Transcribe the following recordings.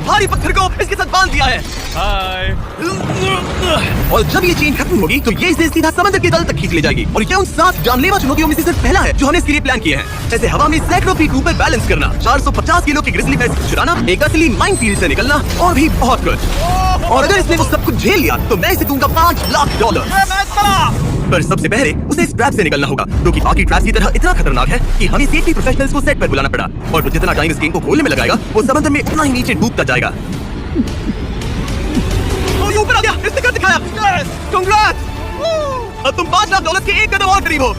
भारी पत्थर को इसके साथ बांध दिया है। हाय। और जब ये चेन खत्म होगी तो ये इसे सीधा समंदर के तल तक खींच ले जाएगी। और ये उन 7 जानलेवा चुनौतियों में से सिर्फ पहला है जो हमने इसके लिए प्लान किए हैं, जैसे हवा में सैकड़ों फीट ऊपर बैलेंस करना, 450 किलो की ग्रिजली भैंस चुराना, एक असली माइन फील्ड से निकलना और भी बहुत कुछ। और अगर इसने वो सब कुछ झेल लिया तो मैं इसे दूंगा $5 लाख। पर सबसे पहले उसे इस ट्रैप से निकलना होगा, जो कि बाकी ट्रैप्स की तरह इतना खतरनाक है कि हमें सेफ्टी प्रोफेशनल्स को सेट पर बुलाना पड़ा। और वो जितना टाइम इस गेम को खोलने में लगाएगा वो समंदर में उतना ही नीचे डूबता जाएगा। ये ऊपर आ गया, इसने कर दिखाया। Congrats! अब तुम $5 लाख के एक कदम और करीब हो।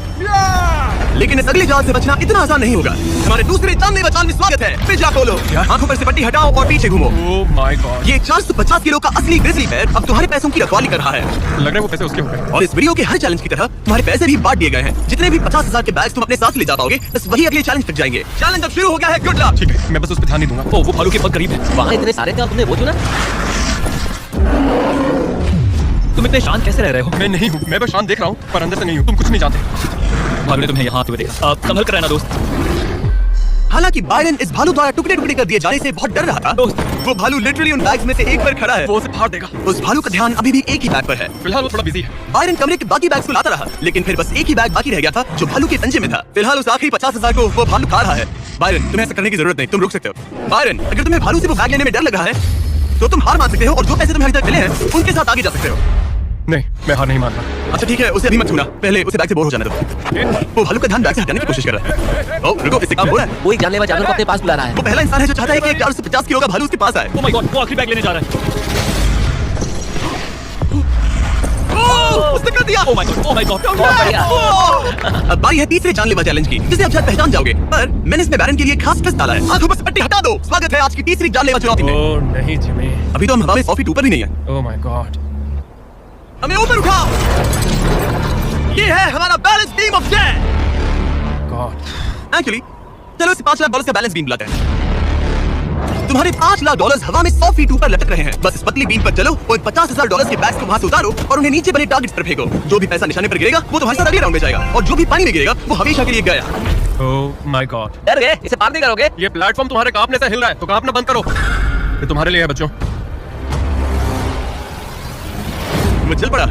लेकिन इस अगले जाल से बचना इतना आसान नहीं होगा। हमारे दूसरे जानलेवा जाल में स्वागत है। पिज्जा खोलो, आंखों पर से पट्टी हटाओ और पीछे घूमो। Oh my God. ये 450 किलो का असली ग्रिजली बेयर अब तुम्हारे पैसों की रखवाली कर रहा है। लग रहा है वो पैसे उसके हो गए। और इस वीडियो के हर चैलेंज की तरह तुम्हारे पैसे भी बांट दिए गए हैं। जितने भी 50,000 के बैग्स तुम अपने साथ ले जा पाओगे बस वही अगले चैलेंज तक जाएंगे। चैलेंज अब शुरू हो गया है। Good luck. ठीक है, मैं बस उस पर ध्यान नहीं दूंगा। वो भालू के बहुत करीब है। वहाँ इतने सारे थे और तुमने वो चुना? तुम इतने शांत कैसे रह रहे हो? मैं नहीं हूँ, मैं बस शांत देख रहा हूँ, पर अंदर से नहीं हूँ। तुम कुछ नहीं जानते। भालू ने तुम्हें यहाँ आते हुए देखा। संभल कर रहना दोस्त। हालांकि बायरन इस भालू द्वारा टुकड़े टुकड़े कर दिए जाने से बहुत डर रहा था। वो भालू लिटरली उन बैग्स में से एक पर खड़ा है। वो उसे फाड़ देगा। उस भालू का ध्यान अभी भी एक ही बैग पर है। फिलहाल वो थोड़ा बिजी है। बायरन कमरे के बाकी बैग्स को लाता रहा, लेकिन फिर बस एक ही बैग बाकी रह गया था जो भालू के पंजे में था। फिलहाल उस आखिरी 50,000 को वो भालू खा रहा है। बायरन, तुम्हें ऐसा करने की जरूरत नहीं, तुम रुक सकते हो। बायरन, अगर तुम्हें भालू से वो बैग लेने में डर लग रहा है तो तुम हार मान सकते हो और जो पैसे तुम्हें अभी तक मिले हैं उनके साथ आगे जा सकते हो। नहीं, मैं हार नहीं मानता। अच्छा ठीक है, उसे अभी मत छूना, पहले उसे बैग से बोर हो जाने दो। वो भालू का ध्यान बैग से हटाने की कोशिश कर रहा है। ओह रुको, इससे काम हो रहा है। वो एक जानलेवा जानवर को अपने पास बुला रहा है। वो पहला इंसान है जो चाहता है कि एक 450 किलो का भालू उसके पास आए। ओह माय गॉड, वो आखिरी बैग लेने जा रहा है। उसने कर दिया। ओह माय गॉड, बहुत बढ़िया। अब बारी है तीसरे जानलेवा चैलेंज की, जिसे आप शायद पहचान जाओगे, पर मैंने इसमें बैरन के लिए खास ट्विस्ट डाला है। आंखों पर से पट्टी हटा दो। स्वागत है आज की तीसरी जानलेवा चुनौती में। ओह नहीं जिमी। अभी तो हम हवा में 100 फीट ऊपर भी नहीं है। Oh my God. हमें ऊपर उठाओ। ये है हमारा balance beam of death. God. Actually चलो इसे $5 लाख का बैलेंस बीम बुलाते हैं। तुम्हारे $5 लाख हवा में 100 फीट ऊपर लटक रहे हैं। बस इस पतली बीम पर चलो और $50,000 के बैग्स को वहां से उतारो और उन्हें नीचे बने टारगेट्स पर फेंको। जो भी पैसा निशाने पर गिरेगा वो तुम्हारे साथ अगले राउंड में जाएगा, और जो भी पानी में गिरेगा वो हमेशा के लिए गया। Oh my God. डर गए? इसे पार नहीं करोगे? ये प्लेटफॉर्म तुम्हारे कांपने से हिल रहा है, तो कांपना बंद करो। ये तुम्हारे लिए है बच्चों। वो चल पड़ा।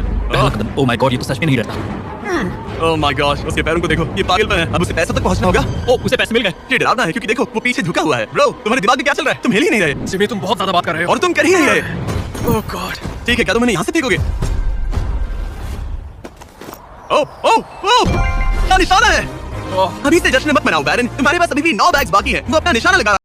ओह माय गॉड, ये तो सच में नहीं डरता। ओह माय गॉड, उसके पैरों को देखो, ये पागलपन है। अब उसे पैसों तक पहुंचना होगा। ओह, उसे पैसे मिल गए। ये डरावना है क्योंकि देखो वो पीछे झुका हुआ है। ब्रो, तुम्हारे दिमाग में क्या चल रहा है? तुम हिल ही नहीं रहे। जिमी तुम बहुत ज्यादा बात कर रहे हो। और तुम कर ही नहीं रहे। ओह गॉड। ठीक है, क्या तुम इन्हें यहाँ से फेंकोगे? ओह ओह ओह, क्या निशाना है? ओह अभी से जश्न मत मनाओ बैरन, तुम्हारे पास अभी भी 9 बैग्स बाकी हैं। वो अपना निशाना लगा